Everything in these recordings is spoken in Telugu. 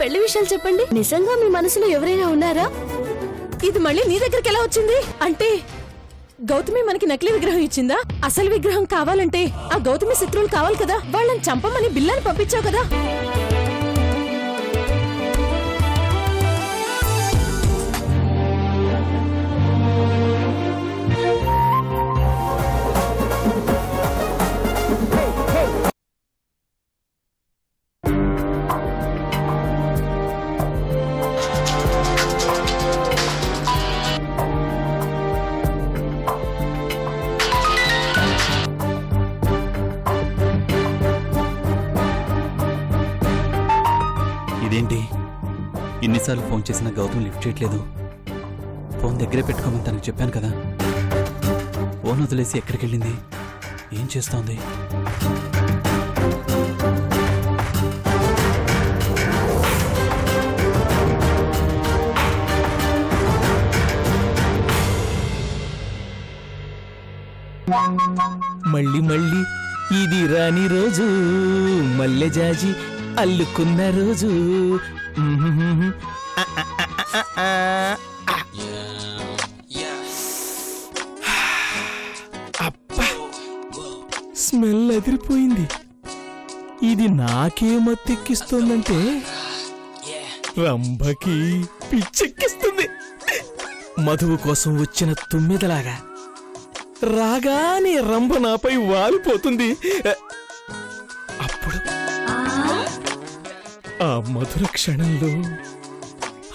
పెళ్లి విషయాలు చెప్పండి. నిజంగా మీ మనసులో ఎవరైనా ఉన్నారా? ఇది మళ్ళీ నీ దగ్గరికి ఎలా వచ్చింది? అంటే గౌతమి మనకి నకిలీ విగ్రహం ఇచ్చిందా? అసలు విగ్రహం కావాలంటే ఆ గౌతమి శత్రువులు కావాలి కదా, వాళ్ళని చంపమని బిల్లాని పంపించావు కదా. ఇదేంటి, ఎన్నిసార్లు ఫోన్ చేసినా గౌతమ్ లిఫ్ట్ చేయట్లేదు. ఫోన్ దగ్గరే పెట్టుకోమని తనకు చెప్పాను కదా. ఫోన్ వదిలేసి ఎక్కడికి వెళ్ళింది? ఏం చేస్తోంది? మళ్ళీ మళ్ళీ ఇది రాని రోజు, మల్లె జాజి అల్లుకున్న రోజు. అబ్బా, స్మెల్ అదిరిపోయింది. ఇది నాకే మత్తెక్కిస్తోందంటే రంభకి పిచ్చెక్కిస్తుంది. మధువు కోసం వచ్చిన తుమ్మెదలాగా రాగానే రంభ నాపై వాలిపోతుంది. అప్పుడు ఆ మధుర క్షణంలో,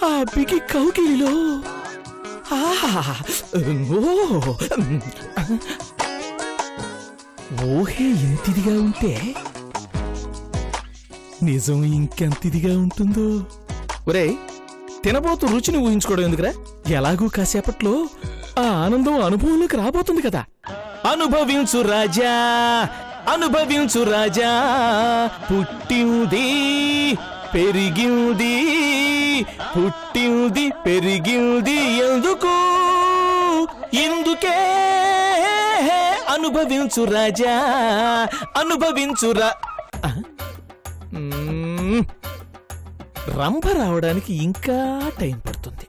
ఆ బిగి కౌగిలిలో ఊహే ఇంతిదిగా ఉంటే నిజం ఇంకెంతిదిగా ఉంటుందో. ఒరేయ్, తినబోతు రుచిని ఊహించుకోవడం ఎందుకురా? ఎలాగూ కాసేపట్లో ఆ ఆనందం అనుభవంలోకి రాబోతుంది కదా. అనుభవించు రాజా, అనుభవించు రాజా, పుట్టింది పెరిగింది, పుట్టింది పెరిగింది ఎందుకు? ఇందుకే అనుభవించు రాజా, అనుభవించురా. రంభ రావడానికి ఇంకా టైం పడుతుంది.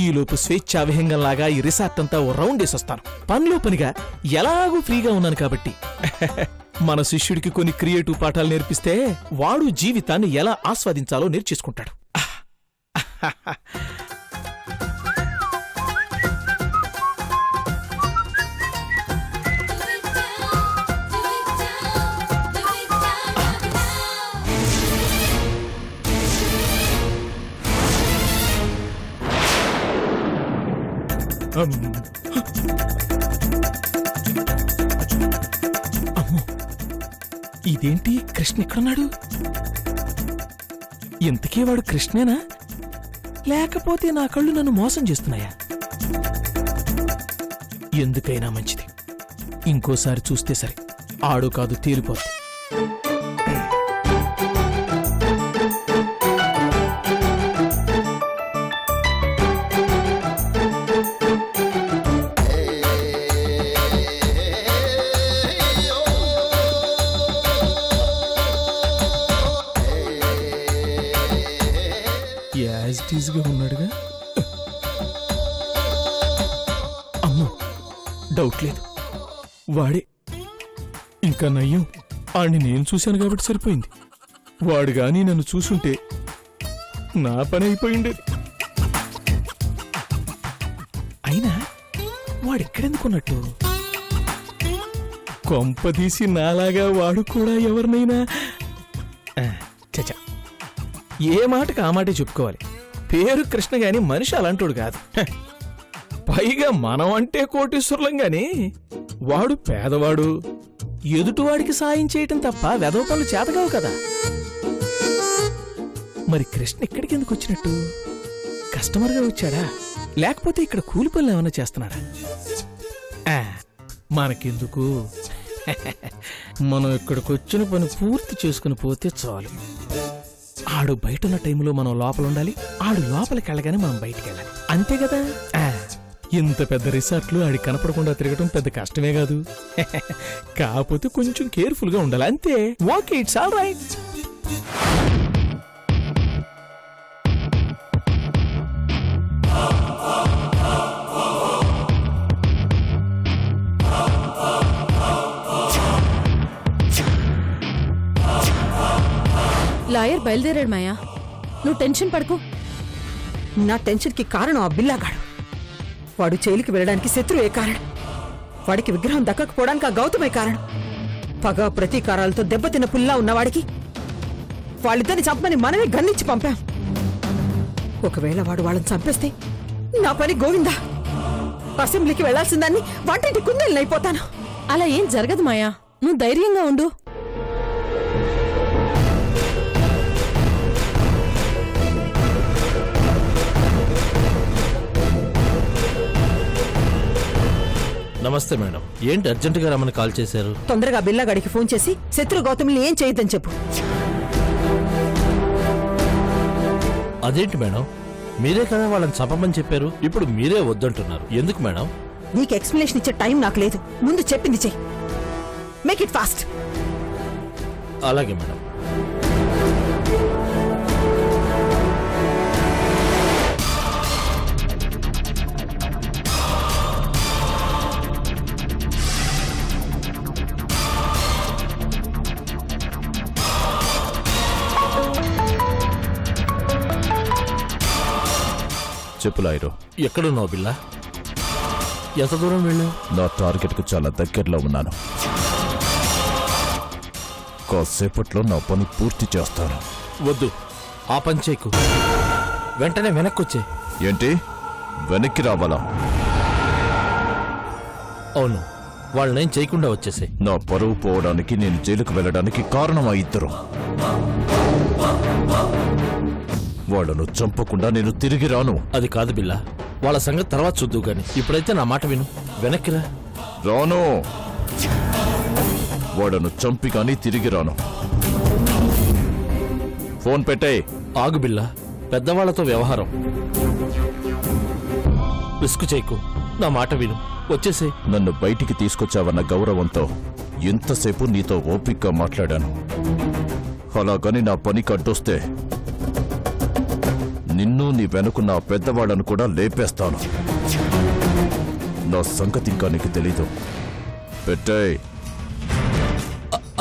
ఈలోపు స్వేచ్ఛావిహంగంలాగా ఈ రిసార్ట్ అంతా ఓ రౌండ్ వేసొస్తాను. పనిలో పనిగా ఎలాగూ ఫ్రీగా ఉన్నాను కాబట్టి మన శిష్యుడికి కొన్ని క్రియేటివ్ పాఠాలు నేర్పిస్తే వాడు జీవితాన్ని ఎలా ఆస్వాదించాలో నేర్చేసుకుంటాడు. అమ్మో, ఇదేంటి? కృష్ణ ఎక్కడున్నాడు? ఇంతకీ వాడు కృష్ణేనా, లేకపోతే నా కళ్ళు నన్ను మోసం చేస్తున్నాయా? ఎందుకైనా మంచిది, ఇంకోసారి చూస్తే సరే. ఆడు కాదు తేలిపోతుంది. యాజిటీస్గా ఉన్నాడుగా. అమ్మో, డౌట్ లేదు, వాడే. ఇంకా నయ్యం, ఆడిని నేను చూశాను కాబట్టి సరిపోయింది. వాడు గాని నన్ను చూసుంటే నా పని అయిపోయిండేది. అయినా వాడెక్కడెందుకున్నట్టు? కొంపదీసి నాలాగా వాడు కూడా ఎవరినైనా... చచా, ఏ మాటకు ఆ మాటే చెప్పుకోవాలి. పేరు కృష్ణ గాని మనిషి అలాంటోడు కాదు. పైగా మనం అంటే కోటీశ్వరులం గాని వాడు పేదవాడు. ఎదుటివాడికి సాయం చేయటం తప్ప వెధవ పనులు చేతగావు కదా. మరి కృష్ణ ఇక్కడికి ఎందుకు వచ్చినట్టు? కస్టమర్గా వచ్చాడా, లేకపోతే ఇక్కడ కూలి పనులు ఏమైనా చేస్తున్నాడా? మనకెందుకు, మనం ఇక్కడికి వచ్చిన పని పూర్తి చేసుకుని పోతే చాలు. ఆడు బయటున్న టైంలో మనం లోపల ఉండాలి, ఆడు లోపలికి వెళ్ళగానే మనం బయటికి వెళ్ళాలి, అంతే కదా. ఇంత పెద్ద రిసార్ట్లు ఆడి కనపడకుండా తిరగటం పెద్ద కష్టమే కాదు. కాకపోతే కొంచెం కేర్ఫుల్ గా ఉండాలి అంతే. Okay, it's all right. Lawyer బయలుదేరాడు మాయా, నువ్వు టెన్షన్ పడుకో. నా టెన్షన్కి కారణం ఆ బిల్లాగాడు. వాడు జైలుకి వెళ్ళడానికి శత్రువే కారణం. వాడికి విగ్రహం దక్కకపోవడానికి ఆ గౌతమే కారణం. పగ ప్రతీకారాలతో దెబ్బతిన్న పుల్లా ఉన్నవాడికి వాళ్ళిద్దరిని చంపని మనమే గన్నిచ్చి పంపాం. ఒకవేళ వాడు వాళ్ళని చంపేస్తే నా పని గోవిందా. అసెంబ్లీకి వెళ్లాల్సిందాన్ని వంటింటి కుందేళ్ళైపోతాను. అలా ఏం జరగదు మాయా, నువ్వు ధైర్యంగా ఉండు. నమస్తే మేడం, ఏంటి అర్జెంటుగా రమ్మని కాల్ చేశారు? తొందరగా బిల్లాగాడికి ఫోన్ చేసి శత్రు గౌతమిని ఏం చేయొద్దని చెప్పు. అదేంటి మేడం, మీరే కదా వాళ్ళని చంపమని చెప్పారు, ఇప్పుడు మీరే వద్దంటున్నారు, ఎందుకు మేడం? నీకు ఎక్స్ప్లెనేషన్ ఇచ్చే టైం నాకు లేదు. ముందు చెప్పింది చెయ్యి. Make it fast. అలాగే మేడం. చెప్పు లాయరు. ఎక్కడున్నావు బిల్లా? ఎంత దూరం వెళ్ళావు? నా టార్గెట్కు చాలా దగ్గరలో ఉన్నాను. కాసేపట్లో నా పని పూర్తి చేస్తాను. వద్దు, ఆ పని చేయకు. వెంటనే వెనక్కొచ్చే. ఏంటి వెనక్కి రావాలా? అవును, వాళ్ళనేం చేయకుండా వచ్చేసే. నా పరువు పోవడానికి, నేను జైలుకు వెళ్ళడానికి కారణం ఆ ఇద్దరు. వాళ్ళను చంపకుండా నేను తిరిగి రాను. అది కాదు బిల్లా, వాళ్ళ సంగతి తర్వాత చూద్దు గాని ఇప్పుడైతే నా మాట విను, వెనక్కిరా. రాను. వాళ్ళను చంపి కానీ తిరిగి రాను. ఫోన్ పెట్టే. ఆగు బిల్లా, పెద్దవాళ్లతో వ్యవహారం. రిస్క్ చేయకు, నా మాట విను, వచ్చేసే. నన్ను బయటికి తీసుకొచ్చావన్న గౌరవంతో ఎంతసేపు నీతో ఓపిగ్గా మాట్లాడాను. అలాగని నా పనికి అడ్డొస్తే నిన్ను, నీ వెనుకున్న పెద్దవాళ్లను కూడా లేపేస్తాను. నా సంగతి ఇంకా నీకు తెలీదు. పెట్టేయ్.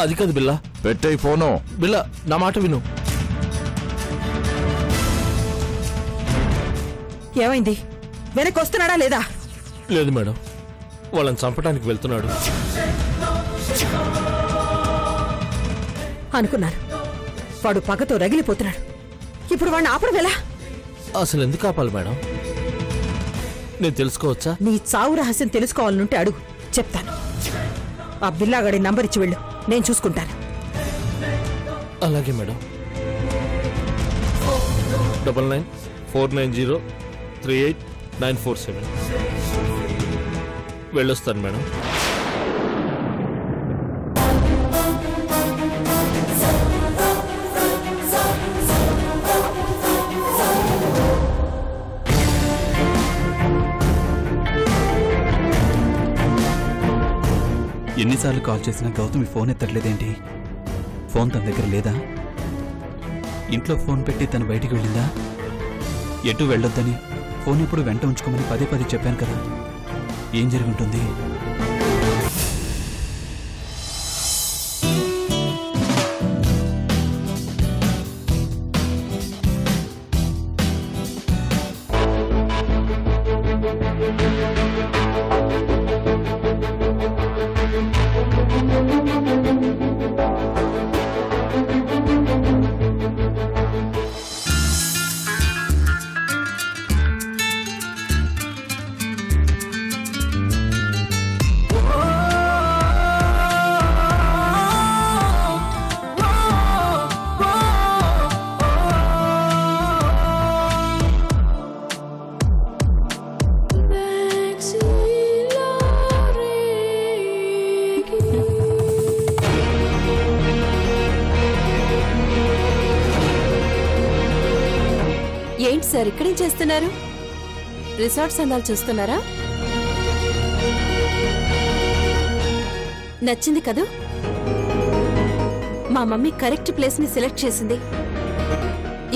అది కాదు బిల్లా. పెట్టేయ్ ఫోను. బిల్లా, నా మాట విను. ఏమైంది? వెనక్కి వస్తున్నాడా లేదా? లేదు మేడం, వాళ్ళని చంపడానికి వెళ్తున్నాడు. అనుకున్నాను. వాడు పగతో రగిలిపోతున్నాడు. ఇప్పుడు వాడిని ఆపడం ఎలా? అసలు ఎందుకు ఆపాలి మేడం? నేను తెలుసుకోవచ్చా? నీ చావు రహస్యం తెలుసుకోవాలనుంటే అడుగు, చెప్తాను. ఆ బిల్లాగాడి నంబర్ ఇచ్చి వెళ్ళు, నేను చూసుకుంటాను. అలాగే మేడం. 9949038947. వెళ్ళొస్తాను మేడం. ఎన్నిసార్లు కాల్ చేసినా గౌతమి ఫోన్ ఎత్తట్లేదేంటి? ఫోన్ తన దగ్గర లేదా? ఇంట్లో ఫోన్ పెట్టి తను బయటికి వెళ్ళిందా? ఎటు వెళ్ళొద్దని, ఫోన్ ఎప్పుడు వెంట ఉంచుకోమని పదే పదే చెప్పాను కదా. ఏం జరుగుంటుంది? ఏంటి సార్ ఇక్కడేం చేస్తున్నారు? రిసార్ట్స్ అందాలు చూస్తున్నారా? నచ్చింది కదూ? మా మమ్మీ కరెక్ట్ ప్లేస్ ని సెలెక్ట్ చేసింది.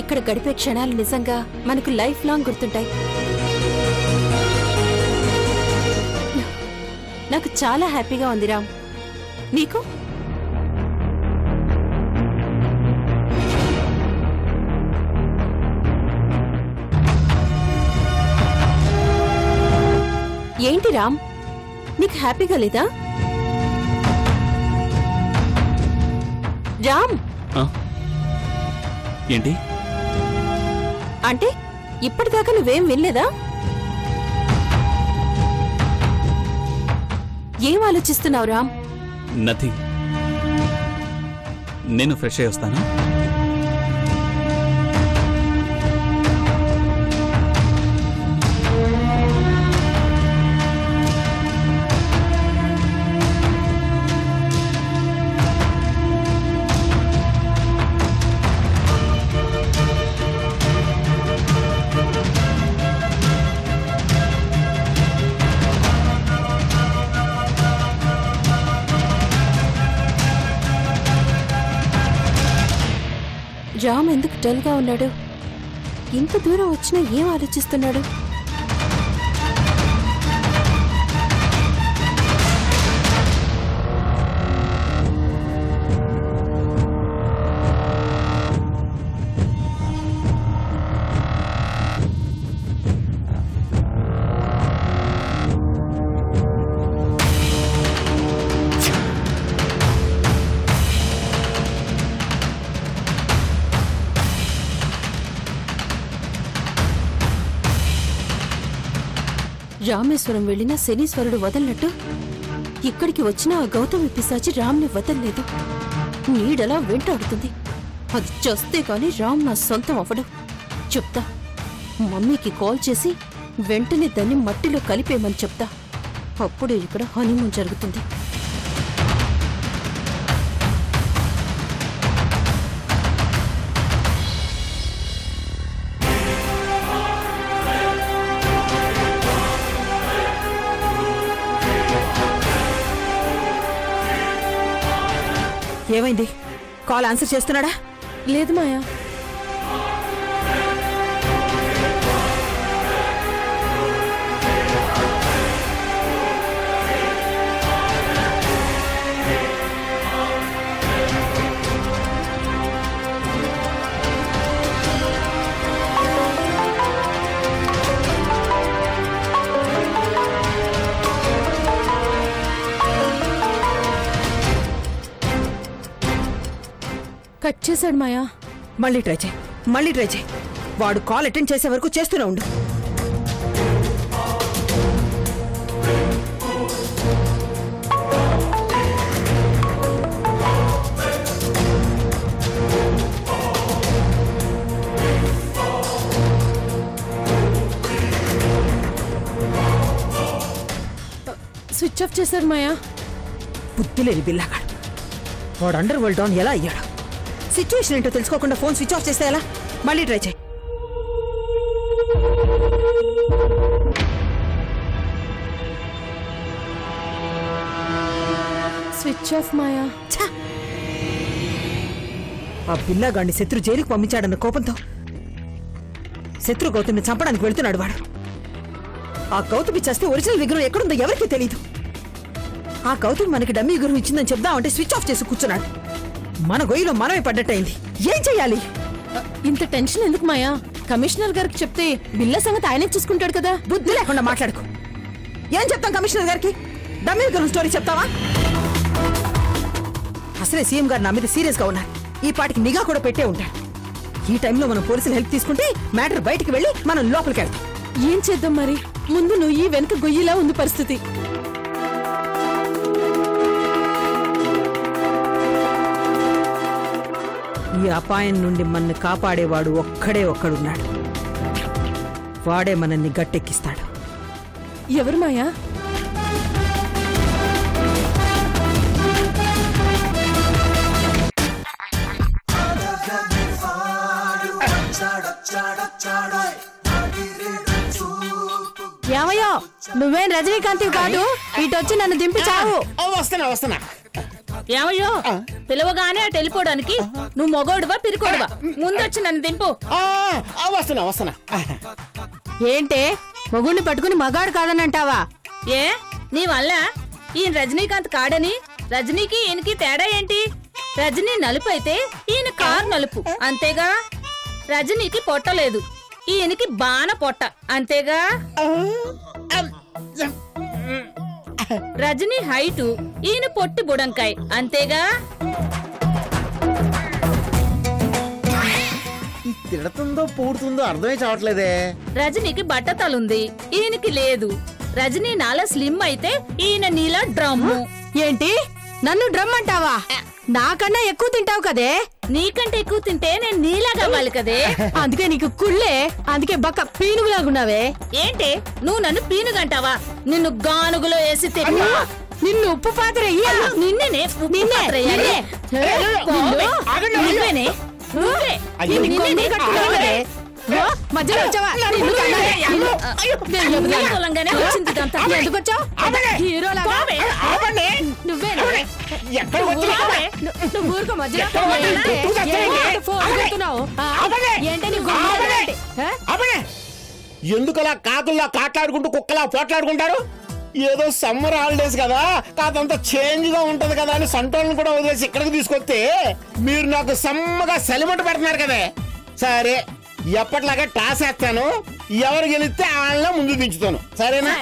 ఇక్కడ గడిపే క్షణాలు నిజంగా మనకు లైఫ్ లాంగ్ గుర్తుంటాయి. నాకు చాలా హ్యాపీగా ఉంది రామ్. నీకు? ఏంటి రామ్, నీకు హ్యాపీగా లేదా? రామ్ ఏంటి అంటే ఇప్పటిదాకా నువ్వేం వినలేదా? ఏం ఆలోచిస్తున్నావు రామ్? నథింగ్. నేను ఫ్రెష్ అయ్యి వస్తాను. రామ్ ఎందుకు డల్ గా ఉన్నాడు? ఇంత దూరం వచ్చినా ఏం ఆలోచిస్తున్నాడు? రామేశ్వరం వెళ్లినా శనీశ్వరుడు వదలనట్టు ఇక్కడికి వచ్చిన ఆ గౌతమి పిశాచి రామ్ని వదలలేదు. నీడలా వెంటాడుతుంది. అది చేస్తే కాని రామ్ నా సొంతం అవ్వడు. చెప్తా, మమ్మీకి కాల్ చేసి వెంటనే దాన్ని మట్టిలో కలిపేయమని చెప్తా. అప్పుడే ఇక్కడ హనీమూన్ జరుగుతుంది. ఏమైంది? కాల్ ఆన్సర్ చేస్తున్నాడా? లేదు మాయా. కట్ చేశాడు మాయా. మళ్ళీ ట్రై చేయి. వాడు కాల్ అటెండ్ చేసే వరకు చేస్తూనే ఉండు. స్విచ్ ఆఫ్ చేశాడు మాయా. బుద్ధి లేని బిల్లాగాడు. వాడు అండర్ వరల్డ్ డౌన్ ఎలా అయ్యాడు? సిచ్యువేషన్ ఏంటో తెలుసుకోకుండా ఫోన్ స్విచ్ ఆఫ్ చేస్తే ఎలా? మళ్ళీ ట్రై చేయి. స్విచ్ ఆఫ్ మాయా. ఆ బిల్లాగాడిని శత్రు జైలుకు పంపించాడన్న కోపంతో శత్రు గౌతమిని చంపడానికి వెళ్తున్నాడు వాడు. ఆ గౌతమి చేస్తే ఒరిజినల్ విగ్రహం ఎక్కడుందో ఎవరికీ తెలియదు. ఆ గౌతమి మనకి డమ్మీ విగ్రహం ఇచ్చిందని చెప్దామంటే స్విచ్ ఆఫ్ చేసి కూర్చున్నాడు. మన గొయ్యిలో మనమే పడ్డట్టయింది. ఏం చెయ్యాలి? ఇంత టెన్షన్ ఎందుకు మాయా? కమిషనర్ గారికి చెప్తే బిల్ల సంగతి ఆయనే చూసుకుంటాడు కదా. బుద్ధి లేకుండా మాట్లాడుకో. ఏం చెప్తాం కమిషనర్ గారికి? డమ్మీ విగ్రహం స్టోరీ చెప్తావా? అసలే సీఎం గారు నా మీద సీరియస్ గా ఉన్నారు. ఈ పాటికి నిఘా కూడా పెట్టే ఉంటాడు. ఈ టైంలో మనం పోలీసులు హెల్ప్ తీసుకుంటే మ్యాటర్ బయటికి వెళ్లి మనం లోపలికి వెళ్తాం. ఏం చేద్దాం మరి? ముందు నువ్వు ఈ వెనక గొయ్యిలా ఉంది పరిస్థితి. ఈ అపాయం నుండి మనల్ని కాపాడేవాడు ఒక్కడున్నాడు. వాడే మనల్ని గట్టెక్కిస్తాడు. ఎవరు మాయా? ఏమయ్యో, నువ్వేం రజనీకాంత్ కాదు, ఇటొచ్చి నన్ను దింపి చావు. వస్తున్నా ఏమయ్యో పిలవగానే అటు వెళ్ళిపోవడానికి నువ్వు మొగోడువా పిరికోడువా? ముందొచ్చి నన్ను దింపు. వస్తున్నా. ఏంటే మొగుడిని పట్టుకుని మగాడు కాదని అంటావా? ఏ నీ వల్ల ఈయన రజనీకాంత్ కాడని రజనీకి ఈయనకి తేడా ఏంటి? రజనీ నలుపు అయితే ఈయన కారు నలుపు అంతేగా. రజనీకి పొట్టలేదు, ఈయనకి బాణ పొట్ట అంతేగా. రజనీ హైటు, ఈయన పొట్టి బుడంకాయ్ అంతేగా. తిడుతుందో పూడుతుందో అర్థమే చావట్లేదే. రజనీకి బట్టతలుంది, ఈయనకి లేదు. రజనీ నాలా స్లిమ్ అయితే ఈయన నీలా డ్రమ్ము. ఏంటి నన్ను డ్రమ్ అంటావా? నాకన్నా ఎక్కువ తింటావు కదే. నీకంటే ఎక్కువ తింటే నేను నీలా కావాలి కదే. అందుకే నీకు కుళ్ళే, అందుకే బక్క పీనుగులాగున్నావే. ఏంటి నువ్వు నన్ను పీనుగంటావా? నిన్ను గానుగులో వేసి తిన్నా. నిన్ను ఉప్పు పాత్ర నిన్నే మధ్యలో వచ్చావా? ఎందుకు వచ్చావు? హీరోలాగా నువ్వే నువ్వు ఊరుకో. మధ్యలో ఫోన్ కొడుతున్నావు ఏంటని? ఎందుకలా కాకుల్లా కాట్లాడుకుంటూ కుక్కలా పోట్లాడుకుంటారు? ఏదో సమ్మర్ హాలిడేస్ కదా, కాదంతా చేంజ్ గా ఉంటది కదా అని సంటోళ్ళని కూడా వదిలేసి ఇక్కడికి తీసుకొస్తే మీరు నాకు సమ్మగా సెలిమెంట్ పెడుతున్నారు కదే. సరే, ఎప్పటిలాగా టాస్ వేస్తాను, ఎవరు గెలిస్తే వాళ్ళ ముందు దించుతాను. సరేనా?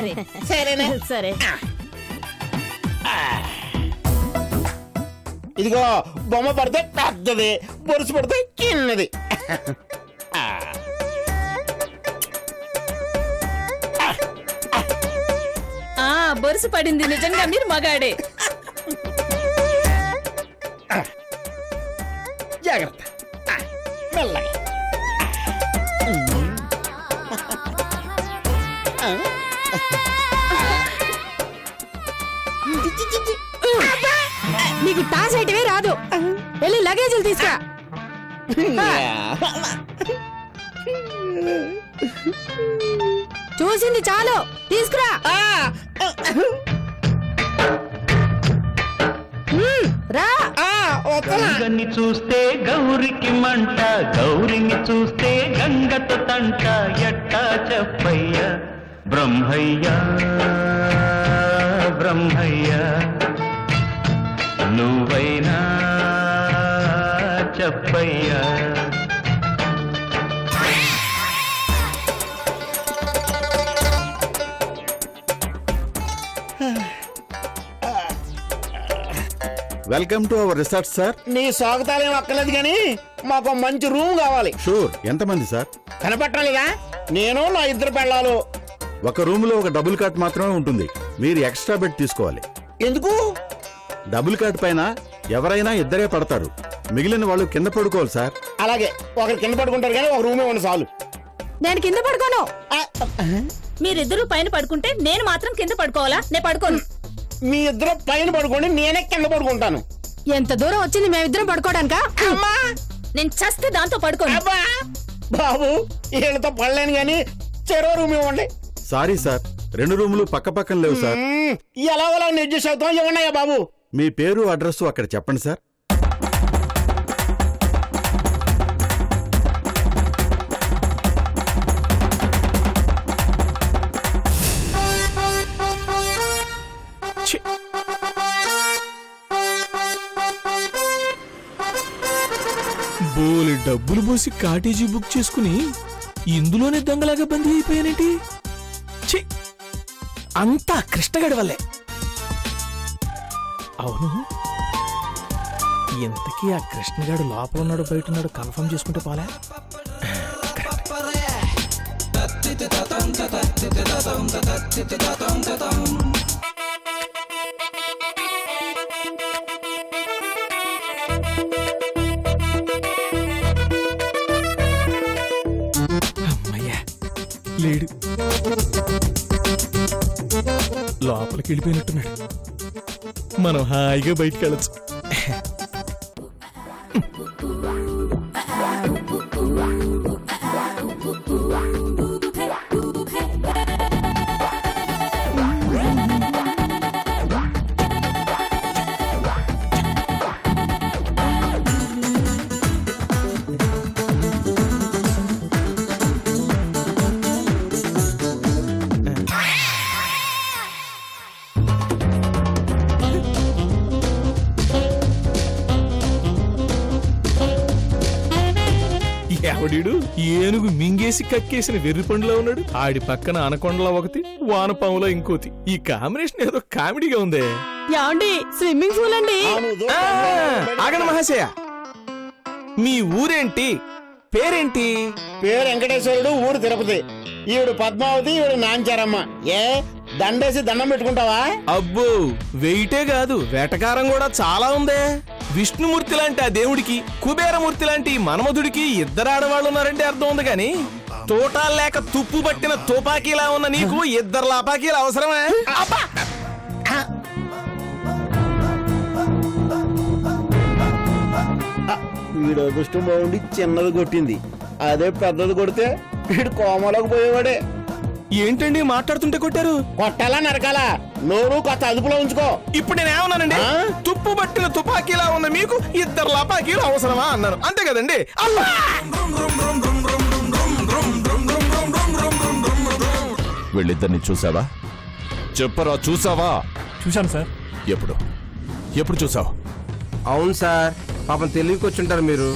సరేనా? సరే. ఇదిగో బొమ్మ పడితే పెద్దది, పొరుసు పడితే చిన్నది. బొరుసు పడింది, నిజంగా మీరు మగాడే. జాగ్రత్త, మెల్లగా. నీకు టాస్ అయిటవే రాదు. వెళ్ళి లగేజీలు తీసుకురా. చూసింది చాలు, తీసుకురా. గంగని చూస్తే గౌరికి మంట, గౌరిని చూస్తే గంగతో తంట. ఎట్టా చెప్పయ్య బ్రహ్మయ్య బ్రహ్మయ్య, నువ్వైనా చెప్పయ్యా. Welcome to our resort sir. నీ స్వాగతాలేం అక్కర్లేదు కానీ మాకు మంచి రూమ్ కావాలి. షూర్. ఎంతమంది సార్? కనపడటం లేదా? నేను నా ఇద్దరు పెళ్ళాలు. ఒక రూమ్ లో ఒక డబుల్ కాట్ మాత్రమే ఉంటుంది. మీరు ఎక్స్ట్రా బెడ్ తీసుకోవాలి. ఎందుకు? డబుల్ కాట్ పైన ఎవరైనా ఇద్దరే పడతారు, మిగిలిన వాళ్ళు కింద పడుకోవాలి సార్. అలాగే, ఒకరు కింద పడుకుంటారు కానీ ఒక రూమే ఉన్న చాలు. నేను కింద పడుకోను. మీరిద్దరూ పైన పడుకుంటే నేను మాత్రం కింద పడుకోవాలా? నేను పడుకోను. మీ ఇద్దరు పైన పడుకోండి, నేనే కింద పడుకుంటాను. ఎంత దూరం వచ్చింది మేమిద్దరం పడుకోవడానికా? నేను చస్తే దాంతో పడుకోను. బాబు, వీళ్ళతో పడలేను గాని చెరో రూమ్ ఇవ్వండి. సారీ సార్, 2 రూములు పక్క పక్కన లేవు సార్. ఎలాగోలా అడ్జస్ట్ అవుతాం. ఇవ్వండియా బాబు. మీ పేరు అడ్రస్ అక్కడ చెప్పండి సార్. బోలే డబ్బులు పోసి కాటేజీ బుక్ చేసుకుని ఇందులోనే దొంగలాగా బందీ అయిపోయానేంటి? అంతా కృష్ణగడి వల్లే. అవును, ఇంతకీ ఆ కృష్ణగాడు లోపల ఉన్నాడు బయట ఉన్నాడు కన్ఫర్మ్ చేసుకుంటే పోలే. అమ్మయ్యా, లేడు. లోపలికి వెళ్ళిపోయినట్టున్నాడు. మనం హాయిగా బయటికి వెళ్ళచ్చు. ఒడీడు ఏనుగు మింగేసి కక్కేసిన వెర్రి పండులో ఉన్నాడు, ఆడి పక్కన అనకొండలా ఒకటి, వానపాములో ఇంకోటి. ఈ కాంబినేషన్ ఏదో కామెడీగా ఉందే. యాండి స్విమ్మింగ్ పూల్ అండి. ఆగండి మహాశయ, మీ ఊరేంటి, పేరేంటి? పేరు వెంకటేశ్వరుడు, ఊరు తిరుపతి. ఈవిడు పద్మావతి, ఈవిడు నాంచారమ్మ. ఏ దండేసి దండం పెట్టుకుంటావా? అబ్బో వెయిటే కాదు, వేటకారం కూడా చాలా ఉందే. విష్ణుమూర్తి లాంటి ఆ దేవుడికి, కుబేరమూర్తి లాంటి మన్మధుడికి ఇద్దరు ఆడవాళ్ళు ఉన్నారంటే అర్థం ఉంది, కానీ తోటాలు లేక తుప్పు పట్టిన తుపాకీలా ఉన్న నీకు ఇద్దరు లాపాకీలు అవసరమే? వీడు అదృష్టం బాగుండి చిన్నది కొట్టింది, అదే పెద్దది కొడితే వీడు కోమలోకి పోయేవాడే. ఏంటండి మాట్లాడుతుంటే కొట్టారు? కొట్టాలా నరకాలా? నోరు కాస్త అదుపులో ఉంచుకో. ఇప్పుడు నేనేమన్నానండి? తుప్పు పట్టిన తుపాకీలా ఉన్న మీకు ఇద్దరు లపాకీలు అవసరమా అన్నాను, అంతే కదండి? వీళ్ళిద్దరిని చూసావా? చెప్పరా, చూసావా? చూశాను సార్. ఎప్పుడు ఎప్పుడు చూసావు? అవును సార్, పాపం తెలివికి వచ్చుంటారు మీరు.